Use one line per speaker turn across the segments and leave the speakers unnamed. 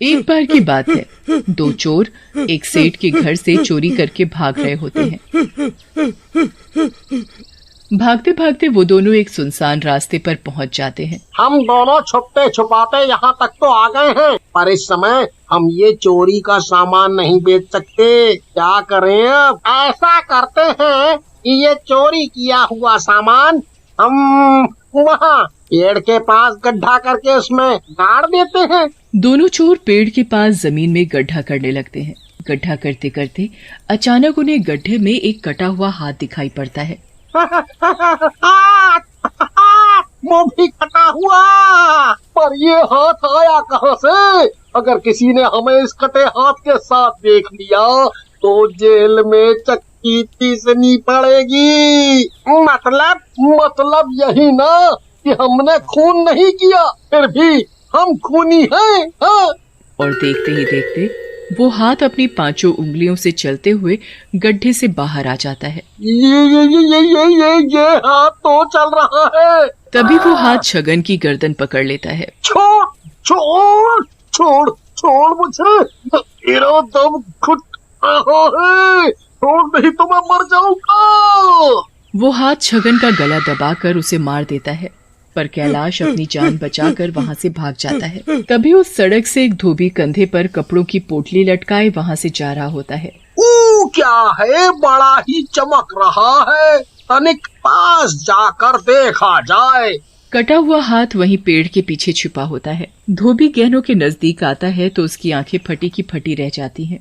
एक बार की बात है, दो चोर एक सेठ के घर से चोरी करके भाग रहे होते हैं। भागते भागते वो दोनों एक सुनसान रास्ते पर पहुंच जाते हैं।
हम दोनों छुपते छुपाते यहाँ तक तो आ गए हैं, पर इस समय हम ये चोरी का सामान नहीं बेच सकते। क्या करें अब? ऐसा करते हैं कि ये चोरी किया हुआ सामान हम वहाँ पेड़ के पास गड्ढा करके उसमें गाड़ देते हैं।
दोनों चोर पेड़ के पास जमीन में गड्ढा करने लगते हैं। गड्ढा करते करते अचानक उन्हें गड्ढे में एक कटा हुआ हाथ दिखाई पड़ता है।
वो भी कटा हुआ, पर ये हाथ आया कहाँ से? अगर किसी ने हमें इस कटे हाथ के साथ देख लिया तो जेल में चक्की पीसनी पड़ेगी। मतलब यही ना कि हमने खून नहीं किया, फिर भी हम खूनी हैं। हाँ?
और देखते ही देखते वो हाथ अपनी 5 उंगलियों से चलते हुए गड्ढे से बाहर आ जाता है।
ये हाथ तो चल रहा है।
तभी वो हाथ छगन की गर्दन पकड़ लेता है।
छोड़ छोड़ छोड़ छोड़ मुझे, मेरा दम घुट रहा है, छोड़ नहीं तो मैं मर जाऊंगा।
वो हाथ छगन का गला दबाकर उसे मार देता है, पर कैलाश अपनी जान बचाकर वहाँ से भाग जाता है। तभी उस सड़क से एक धोबी कंधे पर कपड़ों की पोटली लटकाए वहाँ से जा रहा होता है।
क्या है, बड़ा ही चमक रहा है, तनिक पास जाकर देखा जाए।
कटा हुआ हाथ वहीं पेड़ के पीछे छिपा होता है। धोबी गहनों के नजदीक आता है तो उसकी आंखें फटी की फटी रह जाती हैं।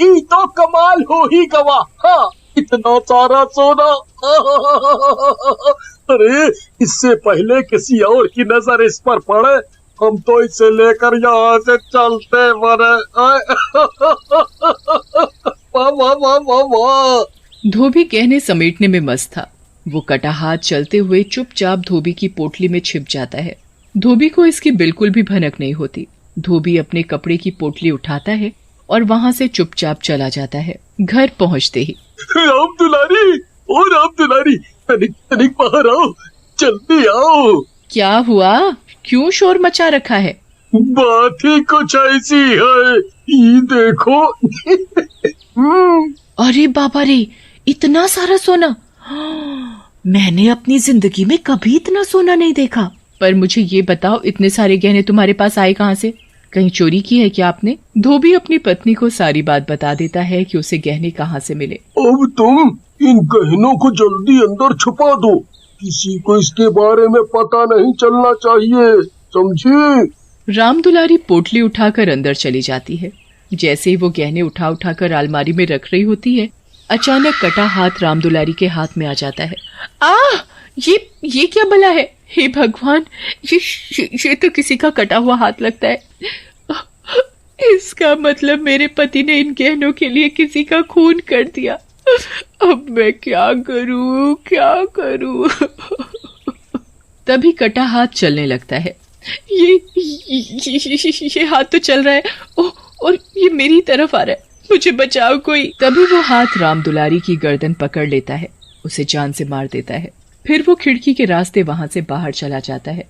ये तो कमाल हो ही गवा। हाँ, इतना सारा सोना। अरे इससे पहले किसी और की नजर इस पर पड़े, हम तो इसे लेकर यहाँ से चलते बने। वाह वाह वाह वाह वाह।
धोबी गहने समेटने में मस्त था। वो कटा हाथ चलते हुए चुपचाप धोबी की पोटली में छिप जाता है। धोबी को इसकी बिल्कुल भी भनक नहीं होती। धोबी अपने कपड़े की पोटली उठाता है और वहाँ से चुपचाप चला जाता है। घर पहुँचते ही
राम दुलारी, ओ राम दुलारी, तनिक तनिक बाहर आओ, जल्दी आओ।
क्या हुआ? क्यों शोर मचा रखा है?
बात ही कुछ ऐसी है, ये देखो।
अरे बाबा रे, इतना सारा सोना! मैंने अपनी जिंदगी में कभी इतना सोना नहीं देखा। पर मुझे ये बताओ, इतने सारे गहने तुम्हारे पास आए कहाँ से? कहीं चोरी की है क्या आपने? धोबी अपनी पत्नी को सारी बात बता देता है कि उसे गहने कहाँ से मिले।
अब तुम इन गहनों को जल्दी अंदर छुपा दो, किसी को इसके बारे में पता नहीं चलना चाहिए, समझी?
राम दुलारी पोटली उठाकर अंदर चली जाती है। जैसे ही वो गहने उठा उठाकर अलमारी में रख रही होती है, अचानक कटा हाथ राम दुलारी के हाथ में आ जाता है। ये क्या भला है? हे भगवान, ये तो किसी का कटा हुआ हाथ लगता है। इसका मतलब मेरे पति ने इन गहनों के लिए किसी का खून कर दिया। अब मैं क्या करूं, क्या करूं? तभी कटा हाथ चलने लगता है। ये हाथ तो चल रहा है और ये मेरी तरफ आ रहा है। मुझे बचाओ कोई। तभी वो हाथ राम दुलारी की गर्दन पकड़ लेता है, उसे जान से मार देता है। फिर वो खिड़की के रास्ते वहां से बाहर चला जाता है।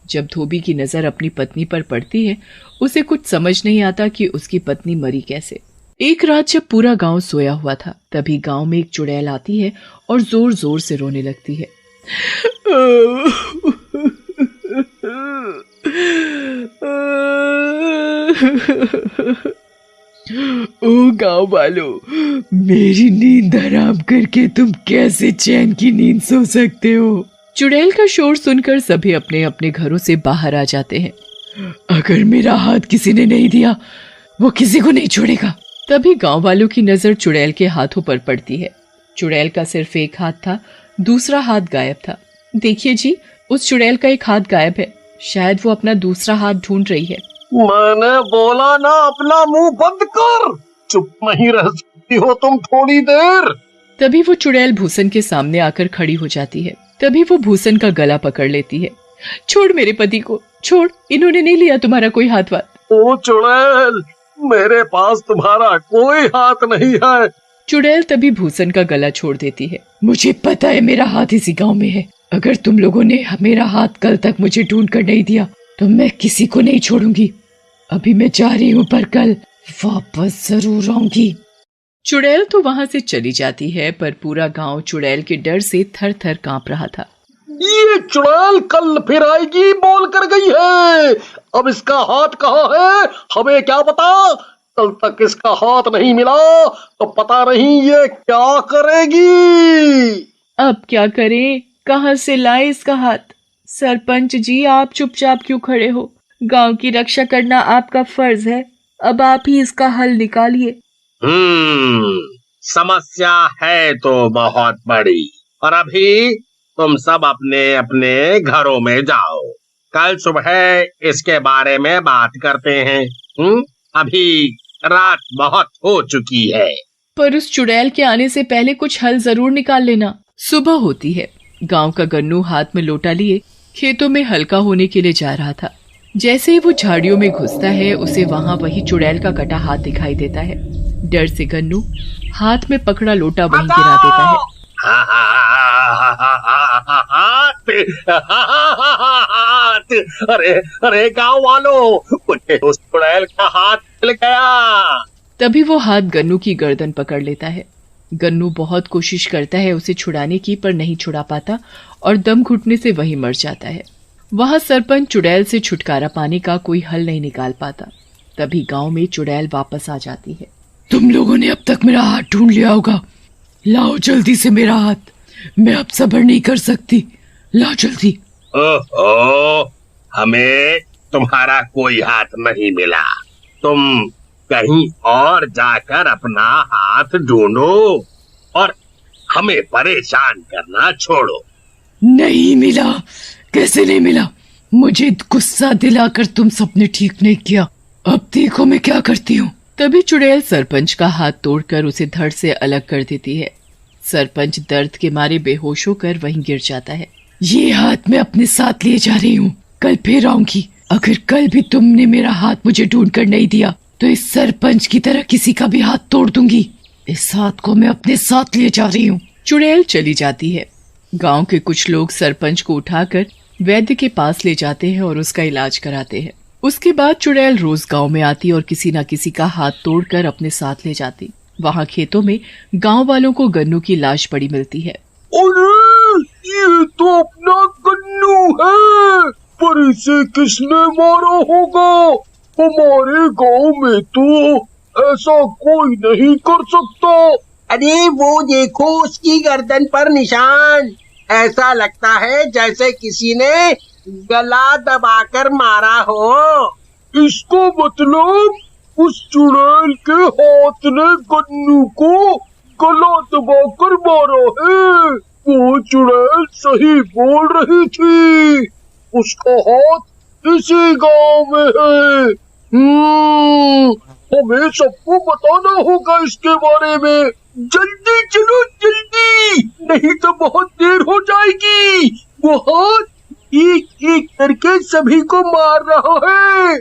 जब धोबी की नजर अपनी पत्नी पर पड़ती है, उसे कुछ समझ नहीं आता कि उसकी पत्नी मरी कैसे। एक रात जब पूरा गांव सोया हुआ था, तभी गांव में एक चुड़ैल आती है और जोर जोर से रोने लगती है। ओ गांव वालों, मेरी नींद हराम करके तुम कैसे चैन की नींद सो सकते हो? चुड़ैल का शोर सुनकर सभी अपने अपने घरों से बाहर आ जाते हैं। अगर मेरा हाथ किसी ने नहीं दिया, वो किसी को नहीं छोड़ेगा। तभी गांव वालों की नजर चुड़ैल के हाथों पर पड़ती है। चुड़ैल का सिर्फ एक हाथ था, दूसरा हाथ गायब था। देखिए जी, उस चुड़ैल का एक हाथ गायब है। शायद वो अपना दूसरा हाथ ढूंढ रही है।
मैंने बोला ना, अपना मुंह बंद कर, चुप नहीं रह सकती हो तुम थोड़ी देर।
तभी वो चुड़ैल भूषण के सामने आकर खड़ी हो जाती है। तभी वो भूषण का गला पकड़ लेती है। छोड़ मेरे पति को, छोड़, इन्होंने नहीं लिया तुम्हारा कोई हाथ वाथ।
ओ चुड़ैल, मेरे पास तुम्हारा कोई हाथ नहीं है।
चुड़ैल तभी भूषण का गला छोड़ देती है। मुझे पता है मेरा हाथ इसी गांव में है। अगर तुम लोगों ने मेरा हाथ कल तक मुझे ढूंढ कर नहीं दिया तो मैं किसी को नहीं छोड़ूंगी। अभी मैं जा रही हूँ, पर कल वापस जरूर आऊंगी। चुड़ैल तो वहाँ से चली जाती है, पर पूरा गांव चुड़ैल के डर से थर थर कांप रहा था।
ये चुड़ैल कल फिर आएगी बोल कर गई है। अब इसका हाथ कहाँ है हमें क्या पता। कल तक इसका हाथ नहीं मिला तो पता नहीं ये क्या करेगी।
अब क्या करें, कहाँ से लाए इसका हाथ? सरपंच जी, आप चुपचाप क्यों खड़े हो? गांव की रक्षा करना आपका फर्ज है। अब आप ही इसका हल निकालिए।
समस्या है तो बहुत बड़ी, और अभी तुम सब अपने अपने घरों में जाओ। कल सुबह इसके बारे में बात करते हैं। अभी रात बहुत हो चुकी है।
पर उस चुड़ैल के आने से पहले कुछ हल जरूर निकाल लेना। सुबह होती है। गांव का गन्नू हाथ में लोटा लिए खेतों में हल्का होने के लिए जा रहा था। जैसे ही वो झाड़ियों में घुसता है, उसे वहाँ वही चुड़ैल का कटा हाथ दिखाई देता है। डर से गन्नू हाथ में पकड़ा लोटा वहीं गिरा देता है।
अरे अरे गांव वालों, मुझे उस चुड़ैल का हाथ मिल गया।
तभी वो हाथ गन्नू की गर्दन पकड़ लेता है। गन्नू बहुत कोशिश करता है उसे छुड़ाने की, पर नहीं छुड़ा पाता और दम घुटने से वहीं मर जाता है। वहां सरपंच चुड़ैल से छुटकारा पाने का कोई हल नहीं निकाल पाता। तभी गांव में चुड़ैल वापस आ जाती है। तुम लोगों ने अब तक मेरा हाथ ढूंढ लिया होगा। लाओ जल्दी से मेरा हाथ, मैं अब सब्र नहीं कर सकती। लाओ जल्दी।
ओहो, हमें तुम्हारा कोई हाथ नहीं मिला। तुम कहीं और जाकर अपना हाथ ढूंढो और हमें परेशान करना छोड़ो।
नहीं मिला। कैसे नहीं मिला? मुझे गुस्सा दिलाकर तुम सबने ठीक नहीं किया। अब देखो मैं क्या करती हूँ। तभी चुड़ैल सरपंच का हाथ तोड़कर उसे धड़ से अलग कर देती है। सरपंच दर्द के मारे बेहोश होकर वहीं गिर जाता है। ये हाथ मैं अपने साथ ले जा रही हूँ, कल फिर आऊंगी। अगर कल भी तुमने मेरा हाथ मुझे ढूंढ कर नहीं दिया तो इस सरपंच की तरह किसी का भी हाथ तोड़ दूंगी। इस हाथ को मैं अपने साथ ले जा रही हूँ। चुड़ैल चली जाती है। गांव के कुछ लोग सरपंच को उठाकर वैद्य के पास ले जाते हैं और उसका इलाज कराते हैं। उसके बाद चुड़ैल रोज गांव में आती और किसी न किसी का हाथ तोड़कर अपने साथ ले जाती। वहां खेतों में गांव वालों को गन्नू की लाश पड़ी मिलती है।
अरे ये तो अपना गन्नू है, पर इसे किसने मारा होगा? हमारे गांव में तो ऐसा कोई नहीं कर सकता।
अरे वो देखो उसकी गर्दन पर निशान। ऐसा लगता है जैसे किसी ने गला दबाकर मारा हो।
इसका मतलब उस चुड़ैल के हाथ ने गन्नू को गला दबाकर मारा है। वो चुड़ैल सही बोल रही थी, उसका हाथ इसी गांव में है। हमें सबको बताना होगा इसके बारे में। जल्दी चलो जल्दी, नहीं तो बहुत देर हो जाएगी। वो हाथ एक एक करके सभी को मार रहा है।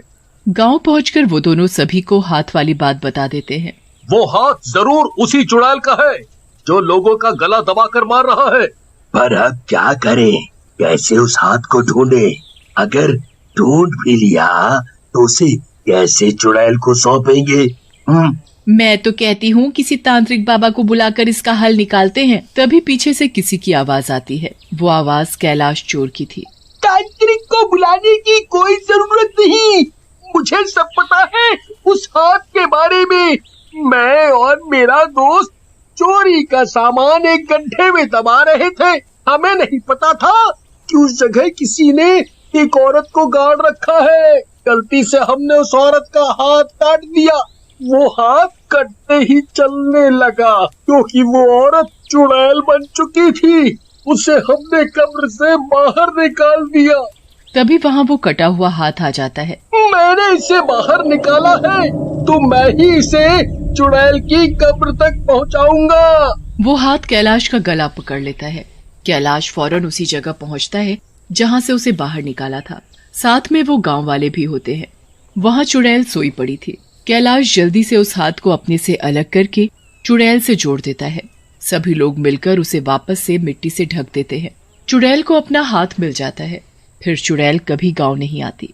गांव पहुंचकर वो दोनों सभी को हाथ वाली बात बता देते हैं।
वो हाथ जरूर उसी चुड़ैल का है जो लोगों का गला दबाकर मार रहा है।
पर अब क्या करें? कैसे उस हाथ को ढूंढे? अगर ढूंढ भी लिया तो उसे कैसे चुड़ैल को सौंपेंगे?
मैं तो कहती हूँ किसी तांत्रिक बाबा को बुलाकर इसका हल निकालते हैं। तभी पीछे से किसी की आवाज आती है। वो आवाज कैलाश चोर की थी।
तांत्रिक को बुलाने की कोई जरूरत नहीं, मुझे सब पता है उस हाथ के बारे में। मैं और मेरा दोस्त चोरी का सामान एक गड्ढे में दबा रहे थे। हमें नहीं पता था कि उस जगह किसी ने एक औरत को गाड़ रखा है। गलती से हमने उस औरत का हाथ काट दिया। वो हाथ कटते ही चलने लगा क्योंकि वो औरत चुड़ैल बन चुकी थी। उसे हमने कब्र से बाहर निकाल दिया।
तभी वहाँ वो कटा हुआ हाथ आ जाता है।
मैंने इसे बाहर निकाला है तो मैं ही इसे चुड़ैल की कब्र तक पहुंचाऊंगा।
वो हाथ कैलाश का गला पकड़ लेता है। कैलाश फौरन उसी जगह पहुंचता है जहाँ से उसे बाहर निकाला था। साथ में वो गांव वाले भी होते हैं। वहाँ चुड़ैल सोई पड़ी थी। कैलाश जल्दी से उस हाथ को अपने से अलग करके चुड़ैल से जोड़ देता है। सभी लोग मिलकर उसे वापस से मिट्टी से ढक देते हैं। चुड़ैल को अपना हाथ मिल जाता है। फिर चुड़ैल कभी गांव नहीं आती।